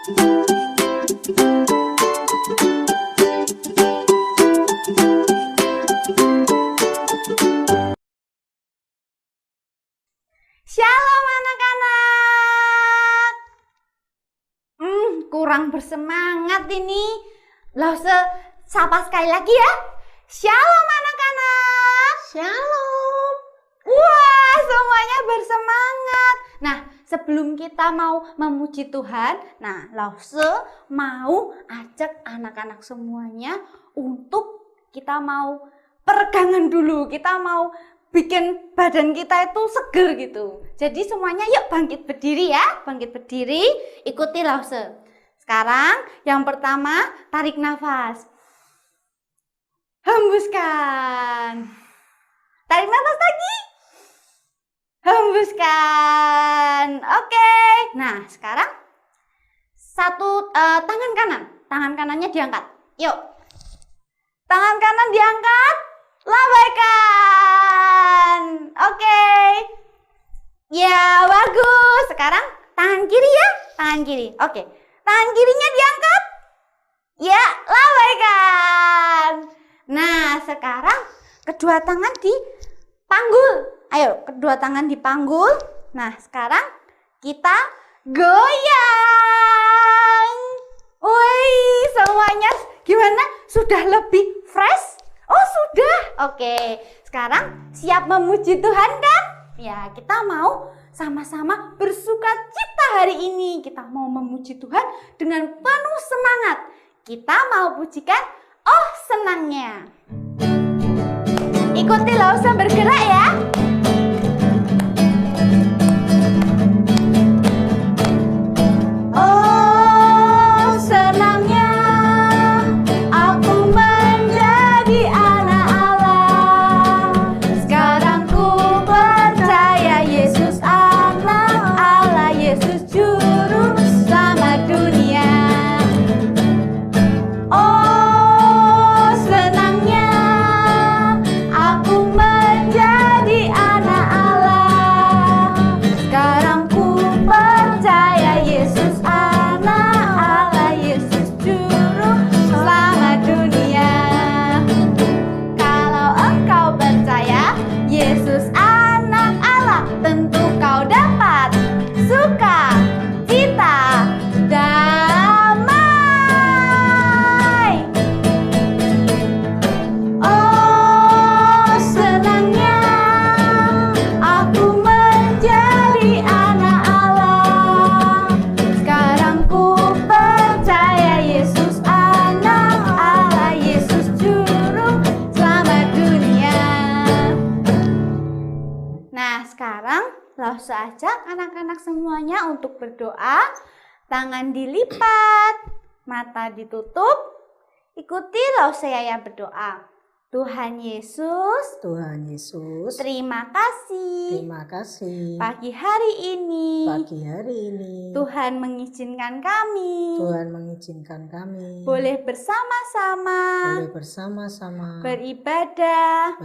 Shalom anak-anak. Kurang bersemangat ini. Sapa sekali lagi ya. Shalom anak-anak. Shalom. Wah, semuanya bersemangat. Nah, sebelum kita mau memuji Tuhan, Lause mau ajak anak-anak semuanya untuk kita mau peregangan dulu. Kita mau bikin badan kita itu seger gitu. Jadi semuanya yuk bangkit berdiri ya. Bangkit berdiri, ikuti Lause. Sekarang yang pertama tarik nafas. Hembuskan. Tarik nafas lagi. Hembuskan. Oke. Nah, sekarang tangan kanan. Tangan kanannya diangkat. Yuk. Tangan kanan diangkat. Lambaikan. Oke. Ya, bagus. Sekarang tangan kiri ya. Tangan kiri. Oke. Tangan kirinya diangkat. Ya, lambaikan. Nah, sekarang kedua tangan dipanggul. Ayo, kedua tangan dipanggul. Nah, sekarang kita goyang. Wih, semuanya gimana? Sudah lebih fresh? Oh, sudah. Oke, sekarang siap memuji Tuhan kan? Ya, kita mau sama-sama bersuka cita hari ini. Kita mau memuji Tuhan dengan penuh semangat. Kita mau pujikan Oh Senangnya. Ikuti Lause bergerak ya. Oh senangnya aku menjadi anak Allah. Sekarang ku percaya Yesus anak Allah, Yesus juru selamat dunia. Oh senangnya aku menjadi anak Allah. Sekarang ku percaya Yesus anak Allah, Yesus juru selamat dunia. Kalau engkau percaya Yesus anak Allah, tentu kau dapat suka cita damai. Oh senangnya aku menjadi anak Allah. Sekarang ku percaya Yesus anak Allah, Yesus juru selamat dunia. Nah, sekarang Lause ajak anak-anak semuanya untuk berdoa. Tangan dilipat, mata ditutup. Ikuti Lause Yaya berdoa. Tuhan Yesus, Tuhan Yesus, terima kasih. terima kasih. Pagi hari ini, Pagi hari ini Tuhan mengizinkan kami Tuhan mengizinkan kami boleh bersama-sama boleh bersama-sama beribadah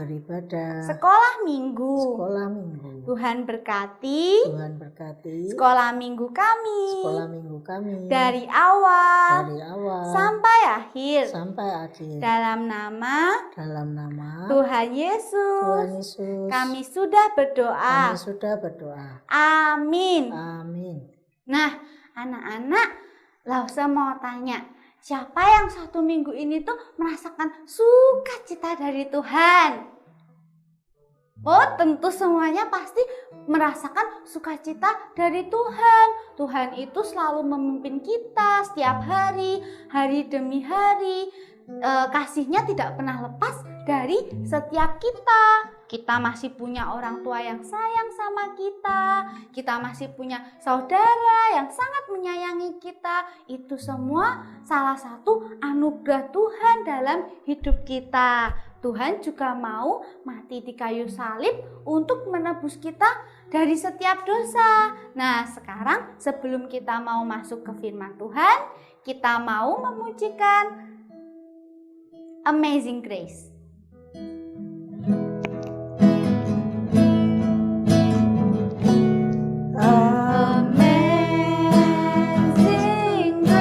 sekolah minggu. sekolah minggu. Tuhan berkati Tuhan berkati sekolah minggu kami sekolah minggu kami dari awal dari awal sampai akhir. sampai akhir. Dalam nama Dalam nama Tuhan Yesus, Tuhan Yesus, kami sudah berdoa. kami sudah berdoa. Amin. Amin. Nah, anak-anak, Lause mau tanya, siapa yang satu minggu ini tuh merasakan sukacita dari Tuhan? Oh, tentu semuanya pasti merasakan sukacita dari Tuhan. Tuhan itu selalu memimpin kita setiap hari, hari demi hari. Kasihnya tidak pernah lepas dari setiap kita. Kita masih punya orang tua yang sayang sama kita. Kita masih punya saudara yang sangat menyayangi kita. Itu semua salah satu anugerah Tuhan dalam hidup kita. Tuhan juga mau mati di kayu salib untuk menebus kita dari setiap dosa. Nah, sekarang sebelum kita mau masuk ke firman Tuhan, kita mau memujikan Amazing Grace. Amazing Grace.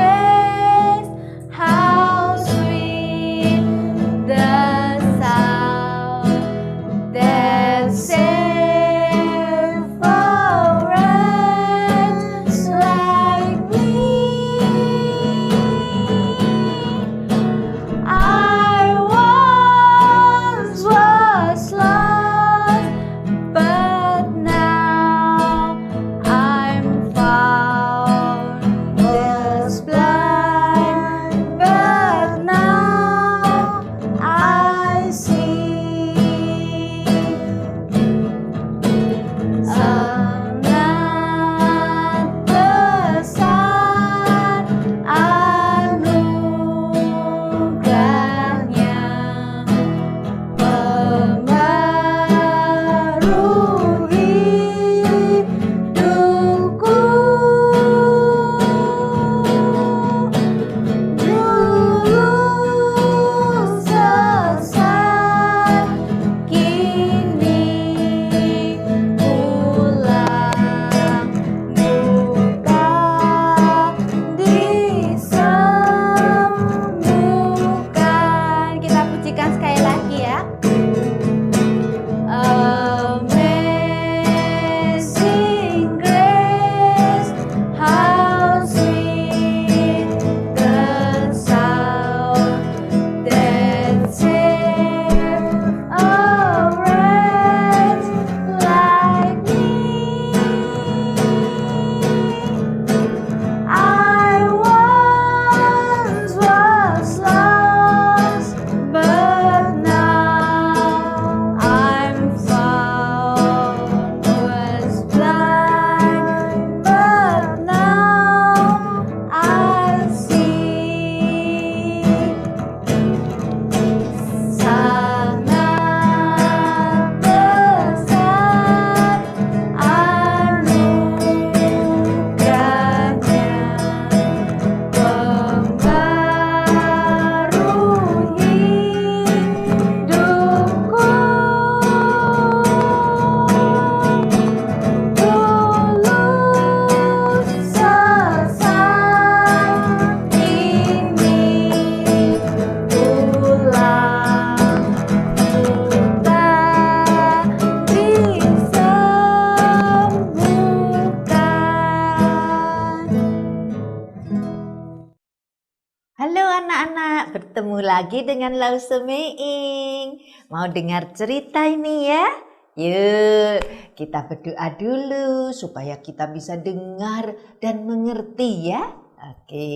Halo anak-anak, bertemu lagi dengan Lause Meing. Mau dengar cerita ini ya? Yuk, kita berdoa dulu supaya kita bisa dengar dan mengerti ya. Oke.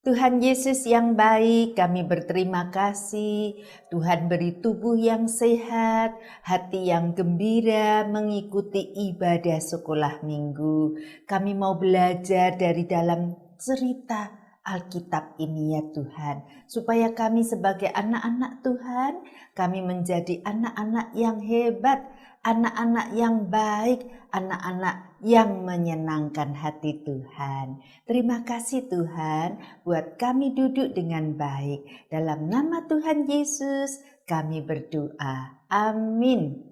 Tuhan Yesus yang baik, kami berterima kasih. Tuhan beri tubuh yang sehat, hati yang gembira mengikuti ibadah sekolah minggu. Kami mau belajar dari dalam cerita Alkitab ini ya Tuhan, supaya kami sebagai anak-anak Tuhan, kami menjadi anak-anak yang hebat, anak-anak yang baik, anak-anak yang menyenangkan hati Tuhan. Terima kasih Tuhan, buat kami duduk dengan baik. Dalam nama Tuhan Yesus, kami berdoa. Amin.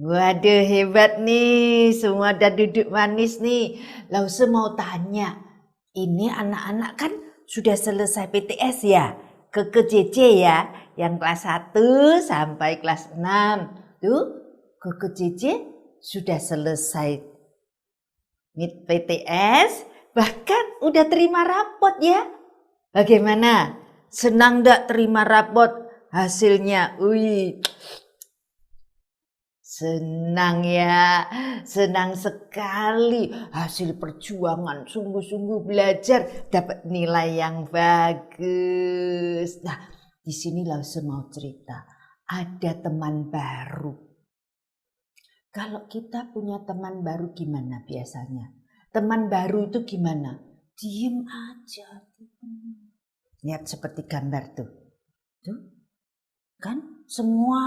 Waduh hebat nih, semua udah duduk manis nih. Lause mau tanya. Ini anak-anak kan sudah selesai PTS ya, ke JJ ya, yang kelas 1 sampai kelas 6. Tuh, ke JJ sudah selesai PTS, bahkan udah terima rapot ya. Bagaimana? Senang gak terima rapot hasilnya? Wih, senang ya, senang sekali hasil perjuangan, sungguh-sungguh belajar dapat nilai yang bagus. Nah, di sini Lause mau cerita, ada teman baru. Kalau kita punya teman baru gimana biasanya? Teman baru itu gimana? Diem aja. Lihat seperti gambar tuh. Tuh, kan semua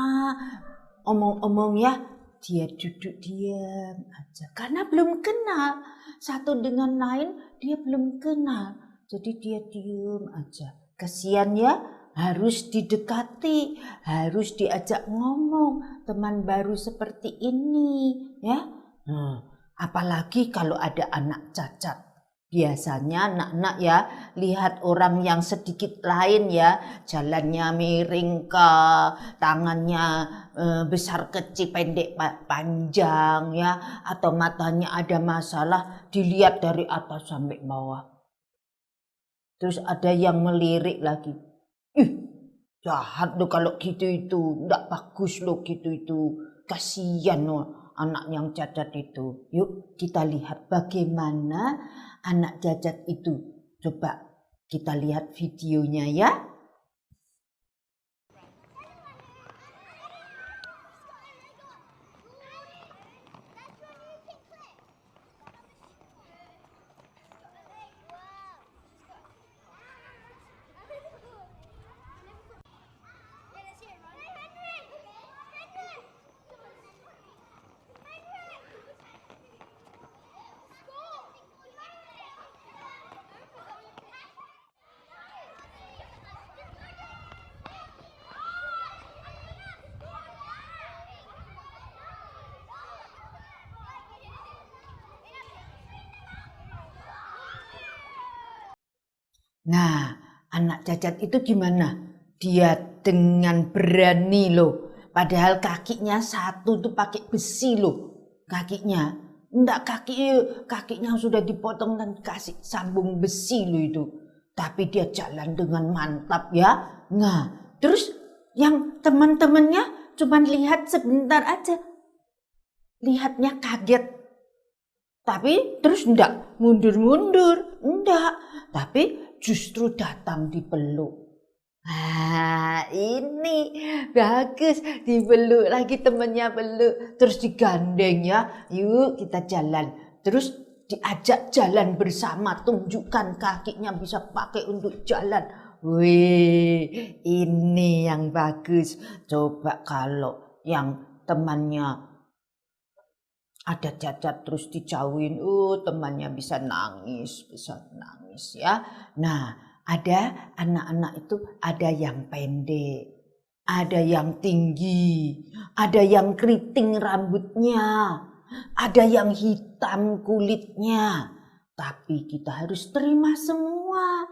omong-omong ya, dia duduk diam aja karena belum kenal satu dengan lain, dia belum kenal, jadi dia diam aja. Kasihan ya, harus didekati, harus diajak ngomong teman baru seperti ini ya. Apalagi kalau ada anak cacat. Biasanya anak-anak ya lihat orang yang sedikit lain ya, jalannya miring kah, tangannya besar kecil pendek panjang ya, atau matanya ada masalah, dilihat dari atas sampai bawah. Terus ada yang melirik lagi, jahat loh kalau gitu itu, enggak bagus loh gitu itu, kasihan loh anak yang cacat itu. Yuk kita lihat bagaimana anak cacat itu. Coba kita lihat videonya ya. Nah, anak cacat itu gimana? Dia dengan berani loh. Padahal kakinya satu tuh pakai besi loh. Kakinya. Enggak, kakinya sudah dipotong dan kasih sambung besi loh itu. Tapi dia jalan dengan mantap ya. Nah, terus yang teman-temannya cuma lihat sebentar aja. Lihatnya kaget. Tapi terus enggak mundur-mundur. Enggak. Tapi justru datang dipeluk. Nah, ini bagus, dipeluk lagi temannya peluk, terus digandeng ya, yuk kita jalan, terus diajak jalan bersama, tunjukkan kakinya bisa pakai untuk jalan. Wih, ini yang bagus. Coba kalau yang temannya ada cacat terus dijauhin, temannya bisa nangis ya. Nah, ada anak-anak itu ada yang pendek, ada yang tinggi, ada yang keriting rambutnya, ada yang hitam kulitnya. Tapi kita harus terima semua,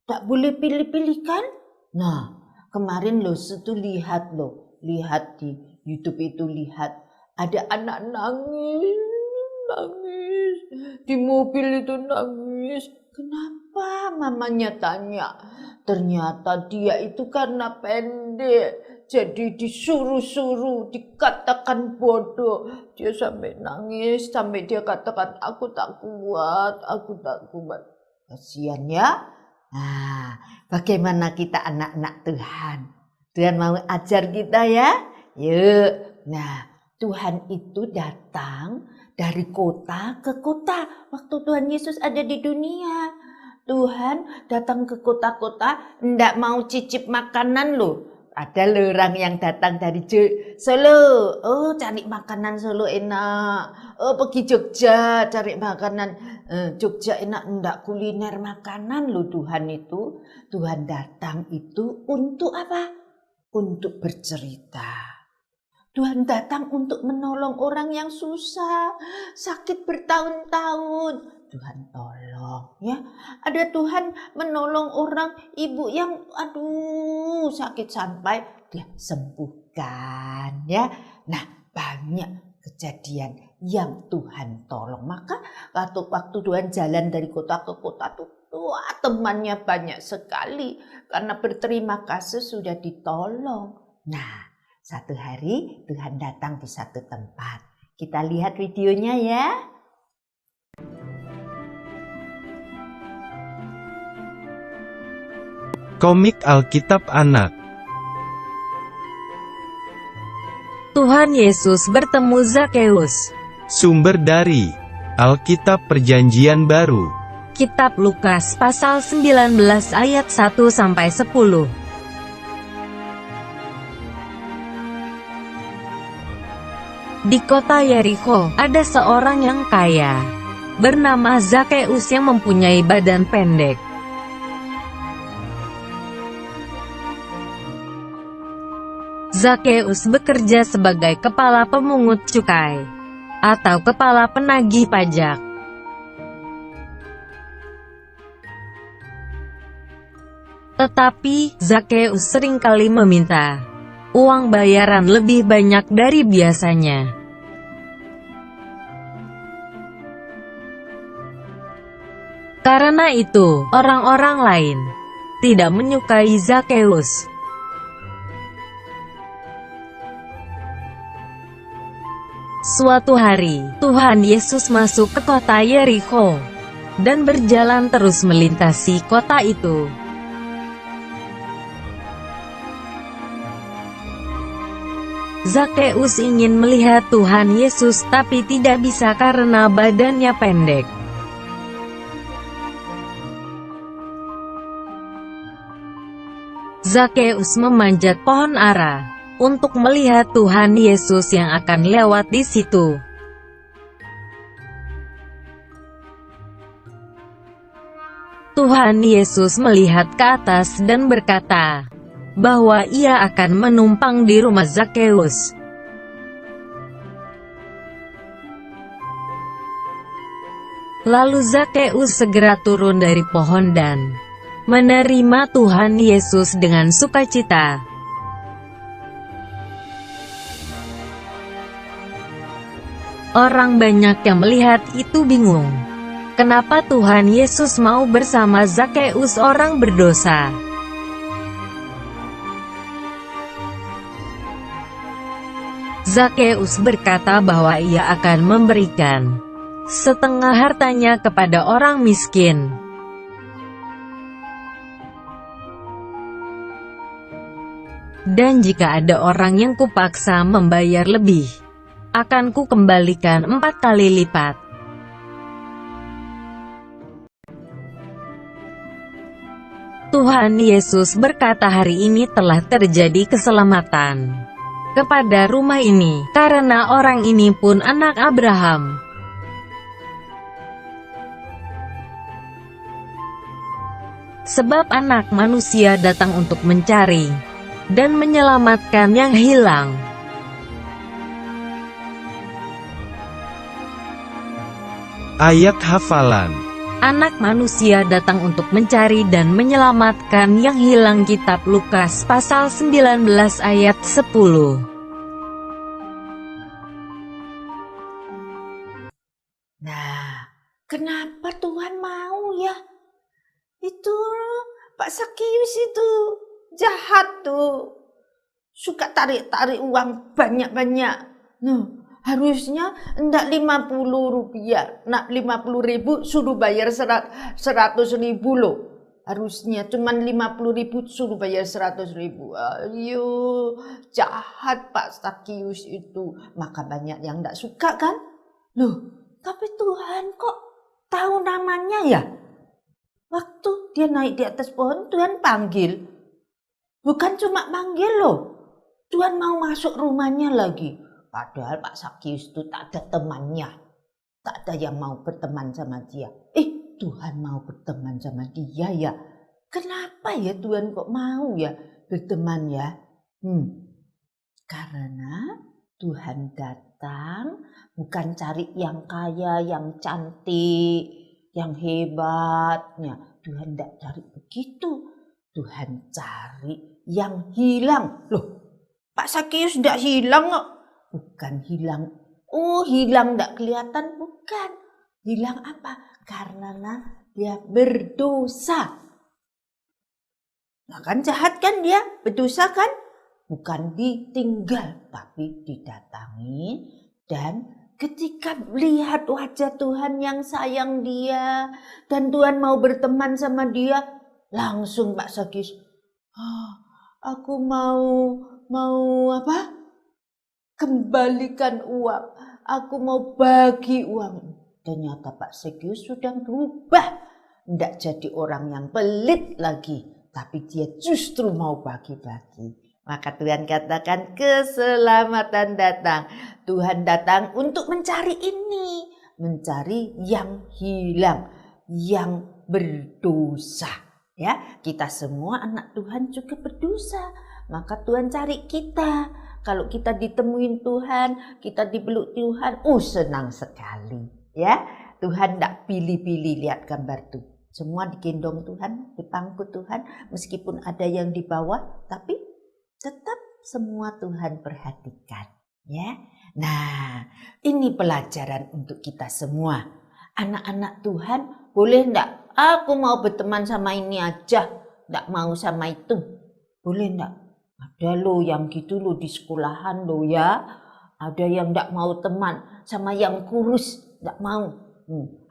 tak boleh pilih-pilih kan? Nah, kemarin tuh lihat di YouTube itu lihat. Ada anak nangis, di mobil itu nangis. Kenapa mamanya tanya. Ternyata dia itu karena pendek, jadi disuruh-suruh, dikatakan bodoh. Dia sampai nangis, sampai dia katakan, aku tak kuat, aku tak kuat. Kasihan ya. Nah, bagaimana kita anak-anak Tuhan? Tuhan mau ajar kita ya? Yuk. Nah, Tuhan itu datang dari kota ke kota waktu Tuhan Yesus ada di dunia. Tuhan datang ke kota-kota, ndak mau cicip makanan loh. Ada loh orang yang datang dari Solo, oh cari makanan Solo enak. Oh pergi Jogja cari makanan Jogja enak, ndak kuliner makanan loh Tuhan itu. Tuhan datang itu untuk apa? Untuk bercerita. Tuhan datang untuk menolong orang yang susah, sakit bertahun-tahun. Tuhan tolong ya. Ada Tuhan menolong orang ibu yang aduh sakit sampai dia sembuhkan ya. Nah, banyak kejadian yang Tuhan tolong. Maka waktu Tuhan jalan dari kota ke kota tuh wah, temannya banyak sekali karena berterima kasih sudah ditolong. Nah, satu hari Tuhan datang di satu tempat. Kita lihat videonya ya. Komik Alkitab Anak. Tuhan Yesus bertemu Zakeus. Sumber dari Alkitab Perjanjian Baru. Kitab Lukas pasal 19 ayat 1-10. Di kota Yerikho, ada seorang yang kaya, bernama Zakeus yang mempunyai badan pendek. Zakeus bekerja sebagai kepala pemungut cukai, atau kepala penagih pajak. Tetapi, Zakeus seringkali meminta uang bayaran lebih banyak dari biasanya. Karena itu, orang-orang lain tidak menyukai Zakeus. Suatu hari, Tuhan Yesus masuk ke kota Yerikho dan berjalan terus melintasi kota itu. Zakeus ingin melihat Tuhan Yesus tapi tidak bisa karena badannya pendek. Zakeus memanjat pohon ara untuk melihat Tuhan Yesus yang akan lewat di situ. Tuhan Yesus melihat ke atas dan berkata bahwa ia akan menumpang di rumah Zakeus. Lalu Zakeus segera turun dari pohon dan menerima Tuhan Yesus dengan sukacita. Orang banyak yang melihat itu bingung. Kenapa Tuhan Yesus mau bersama Zakeus orang berdosa? Zakeus berkata bahwa ia akan memberikan setengah hartanya kepada orang miskin. Dan jika ada orang yang kupaksa membayar lebih, akan kukembalikan 4 kali lipat. Tuhan Yesus berkata hari ini telah terjadi keselamatan kepada rumah ini, karena orang ini pun anak Abraham. Sebab anak manusia datang untuk mencari dan menyelamatkan yang hilang. Ayat hafalan. Anak manusia datang untuk mencari dan menyelamatkan yang hilang. Kitab Lukas pasal 19 ayat 10. Nah, kenapa Tuhan mau ya? itu, Pak Sakius itu jahat tuh. Suka tarik-tarik uang banyak-banyak. Nah, harusnya enggak 50 rupiah. Nak 50.000 suruh bayar 100.000 loh. Harusnya cuman 50.000 suruh bayar 100.000. Ayo, jahat Pak Sakius itu. Maka banyak yang enggak suka kan? Loh, tapi Tuhan kok tahu namanya ya? Waktu dia naik di atas pohon, Tuhan panggil. Bukan cuma panggil loh. Tuhan mau masuk rumahnya lagi. Padahal Pak Sakius itu tak ada temannya. Tak ada yang mau berteman sama dia. Tuhan mau berteman sama dia ya. Kenapa ya Tuhan kok mau ya berteman ya? Karena Tuhan datang bukan cari yang kaya, yang cantik, yang hebatnya. Tuhan tidak cari begitu. Tuhan cari yang hilang. Loh, Pak Sakius tidak hilang kok. Bukan hilang. Oh, hilang tidak kelihatan. Bukan. Hilang apa? Karena dia berdosa. Nah kan jahat kan dia, berdosa kan? Bukan ditinggal, tapi didatangi. Dan ketika melihat wajah Tuhan yang sayang dia, dan Tuhan mau berteman sama dia, langsung Pak Sakius, aku mau apa? Kembalikan uang. Aku mau bagi uang. Ternyata Pak Sakius sudah berubah. Tidak jadi orang yang pelit lagi. Tapi dia justru mau bagi-bagi. Maka Tuhan katakan keselamatan datang. Tuhan datang untuk mencari ini. Mencari yang hilang. Yang berdosa. Ya, kita semua anak Tuhan juga berdosa. Maka Tuhan cari kita. Kalau kita ditemuin Tuhan, kita dipeluk Tuhan, senang sekali. Ya, Tuhan tidak pilih-pilih, lihat gambar tuh. Semua digendong Tuhan, dipangku Tuhan, meskipun ada yang di bawah, tapi tetap semua Tuhan perhatikan. Ya, nah ini pelajaran untuk kita semua. Anak-anak Tuhan, boleh enggak? Aku mau berteman sama ini aja, enggak mau sama itu. Boleh enggak? Ada loh yang gitu loh di sekolahan loh ya. Ada yang enggak mau teman sama yang kurus. Tidak mau.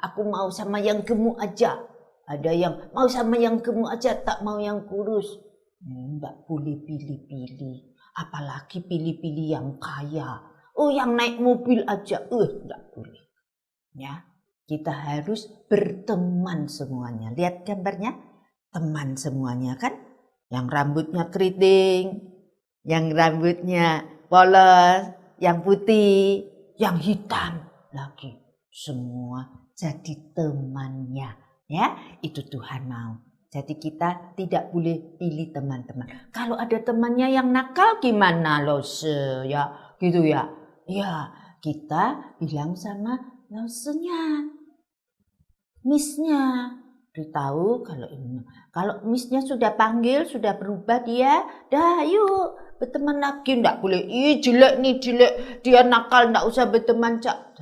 Aku mau sama yang gemuk aja. Ada yang mau sama yang gemuk aja, tak mau yang kurus. Tidak boleh pilih-pilih. Apalagi pilih-pilih yang kaya. Yang naik mobil aja. Tidak boleh. Ya, kita harus berteman semuanya. Lihat gambarnya. Teman semuanya kan. Yang rambutnya keriting. Yang rambutnya polos. Yang putih. Yang hitam lagi. Semua jadi temannya, ya itu Tuhan mau. Jadi kita tidak boleh pilih teman-teman. Kalau ada temannya yang nakal gimana ya gitu ya. Ya kita bilang sama losenya, missnya, beritahu kalau missnya sudah panggil, sudah berubah dia, dah yuk berteman lagi. Nggak boleh, jelek nih jelek, dia nakal, nggak usah berteman cak.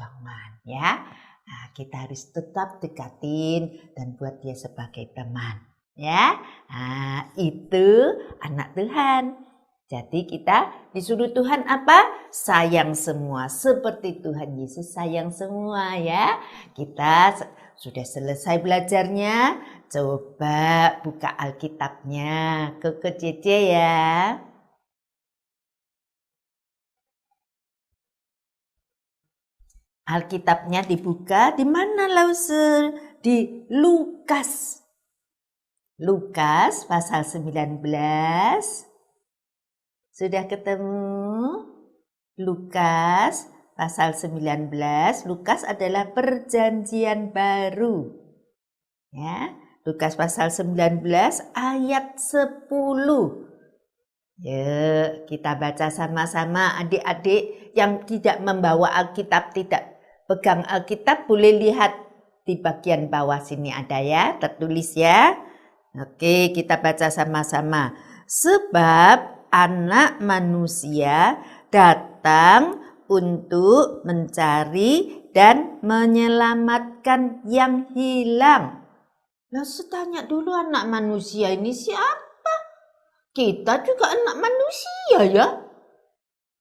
Ya, nah, kita harus tetap dekatin dan buat dia sebagai teman. Ya, nah, itu anak Tuhan. Jadi kita disuruh Tuhan apa? Sayang semua seperti Tuhan Yesus sayang semua ya. Kita sudah selesai belajarnya. Coba buka Alkitabnya ke Cece ya. Alkitabnya dibuka di mana Lause? Di Lukas. Lukas pasal 19. Sudah ketemu? Lukas pasal 19. Lukas adalah perjanjian baru. Ya, Lukas pasal 19 ayat 10. Yuk, kita baca sama-sama adik-adik yang tidak membawa Alkitab, tidak pegang Alkitab, boleh lihat di bagian bawah sini ada ya, tertulis ya. Oke, kita baca sama-sama. Sebab anak manusia datang untuk mencari dan menyelamatkan yang hilang. Lah tanya dulu anak manusia ini siapa? Kita juga anak manusia ya.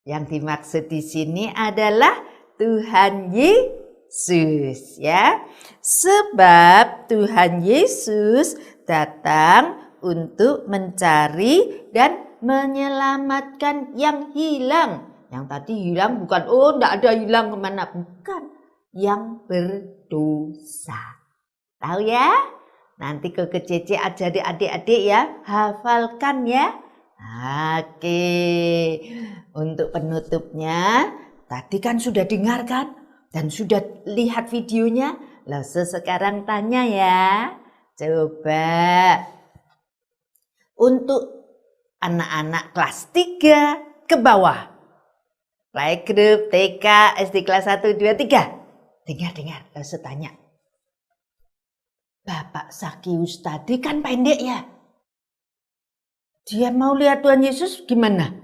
Yang dimaksud di sini adalah Tuhan Yesus ya. Sebab Tuhan Yesus datang untuk mencari dan menyelamatkan yang hilang. Yang tadi hilang bukan, enggak ada hilang kemana. Bukan, yang berdosa. Tahu ya? Nanti ke Cece adik-adik ya, hafalkan ya. Oke, untuk penutupnya, tadi kan sudah dengarkan dan sudah lihat videonya. Lalu sekarang tanya ya. Coba untuk anak-anak kelas 3 ke bawah. Playgroup, TK, SD kelas 1, 2, 3. Dengar, lalu tanya. Bapak Sakius tadi kan pendek ya. Dia mau lihat Tuhan Yesus gimana?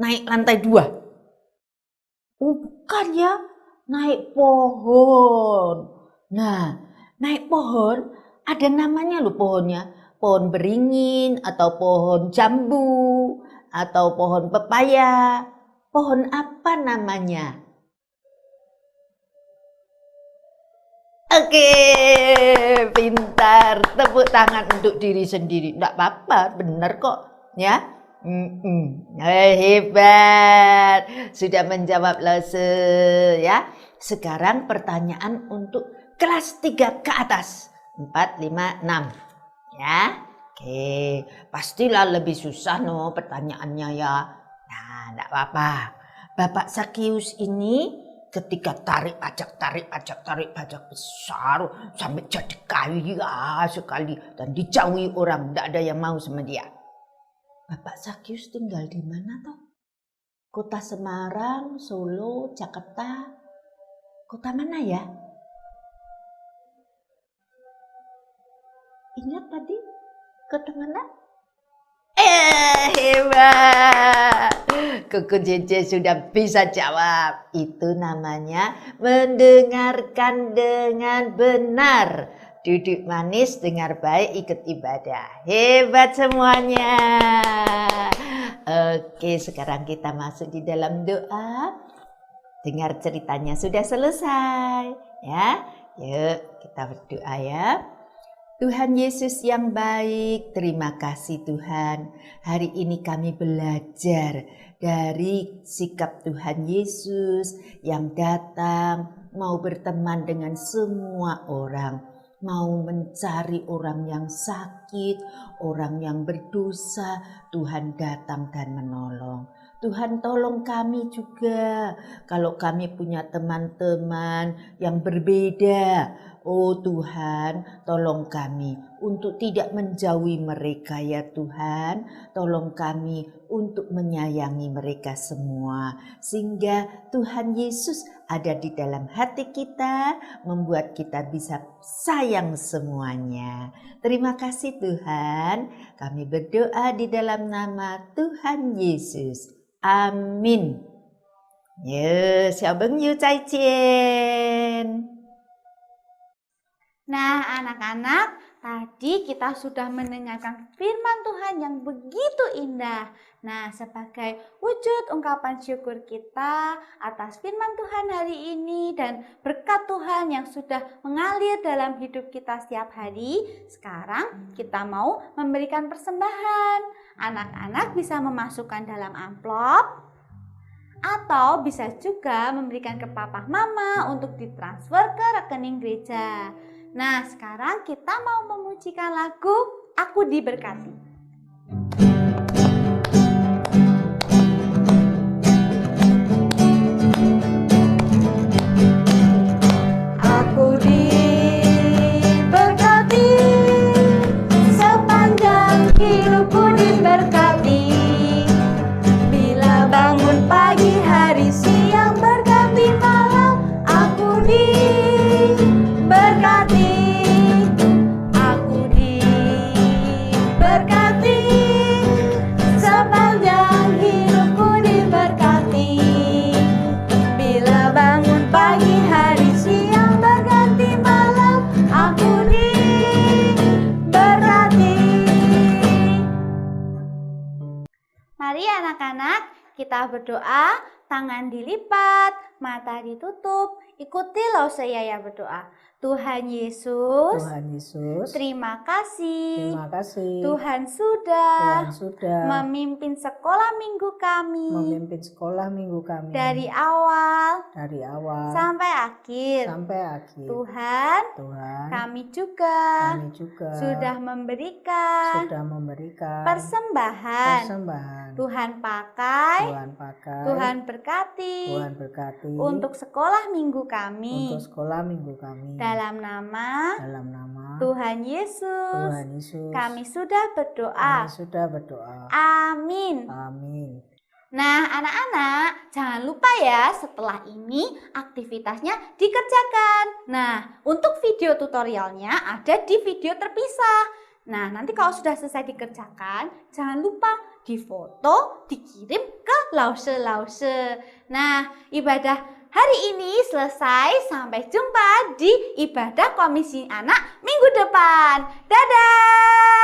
Naik lantai 2? Oh, bukan ya, naik pohon. Nah, naik pohon ada namanya loh pohonnya. Pohon beringin atau pohon jambu atau pohon pepaya. Pohon apa namanya? Oke, pintar. Tepuk tangan untuk diri sendiri. Enggak apa-apa, benar kok. Ya, hebat. Sudah menjawab Lose ya. Sekarang pertanyaan untuk kelas 3 ke atas. 4, 5, 6. Ya, oke. Pastilah lebih susah no pertanyaannya ya. Nah, enggak apa-apa. Bapak Sakius ini ketika tarik pajak besar sampai jadi kaya sekali dan dijauhi orang, tidak ada yang mau sama dia. Bapak Sakius tinggal di mana toh? Kota Semarang, Solo, Jakarta, kota mana ya? Ingat tadi kota mana? Hebat. Kuku Cece sudah bisa jawab. Itu namanya mendengarkan dengan benar. Duduk manis, dengar baik, ikut ibadah. Hebat semuanya. Oke, sekarang kita masuk di dalam doa. Dengar ceritanya sudah selesai. Ya, yuk kita berdoa ya. Tuhan Yesus yang baik, terima kasih Tuhan. Hari ini kami belajar dari sikap Tuhan Yesus yang datang mau berteman dengan semua orang. Mau mencari orang yang sakit, orang yang berdosa, Tuhan datang dan menolong. Tuhan tolong kami juga kalau kami punya teman-teman yang berbeda. Oh Tuhan, tolong kami untuk tidak menjauhi mereka ya Tuhan. Tolong kami untuk menyayangi mereka semua. Sehingga Tuhan Yesus ada di dalam hati kita, membuat kita bisa sayang semuanya. Terima kasih Tuhan. Kami berdoa di dalam nama Tuhan Yesus. Amin. Yo, xiaobeng yu zai jian. Nah, anak-anak, tadi kita sudah mendengarkan firman Tuhan yang begitu indah. Nah, sebagai wujud ungkapan syukur kita atas firman Tuhan hari ini dan berkat Tuhan yang sudah mengalir dalam hidup kita setiap hari, sekarang kita mau memberikan persembahan. Anak-anak bisa memasukkan dalam amplop atau bisa juga memberikan ke papa mama untuk ditransfer ke rekening gereja. Nah, sekarang kita mau memujikan lagu Aku Diberkati. Aku diberkati, sepanjang hidupku diberkati. Bila bangun pagi, hari, siang, berganti malam, aku diberkati. Aku diberkati, Mari anak-anak, kita berdoa, tangan dilipat, mata ditutup. Ikuti lause Yaya berdoa. Tuhan Yesus, terima kasih. Terima kasih. Tuhan sudah memimpin sekolah minggu kami sekolah minggu kami dari awal sampai akhir. Tuhan, kami juga sudah memberikan persembahan. Tuhan pakai, Tuhan berkati untuk sekolah minggu kami. Dalam nama Tuhan Yesus, kami sudah berdoa. Amin. Nah, anak-anak, jangan lupa ya, setelah ini aktivitasnya dikerjakan. Nah, untuk video tutorialnya ada di video terpisah. Nah, nanti kalau sudah selesai dikerjakan, jangan lupa difoto, dikirim ke lause. Nah, ibadah hari ini selesai. Sampai jumpa di ibadah Komisi Anak minggu depan. Dadah!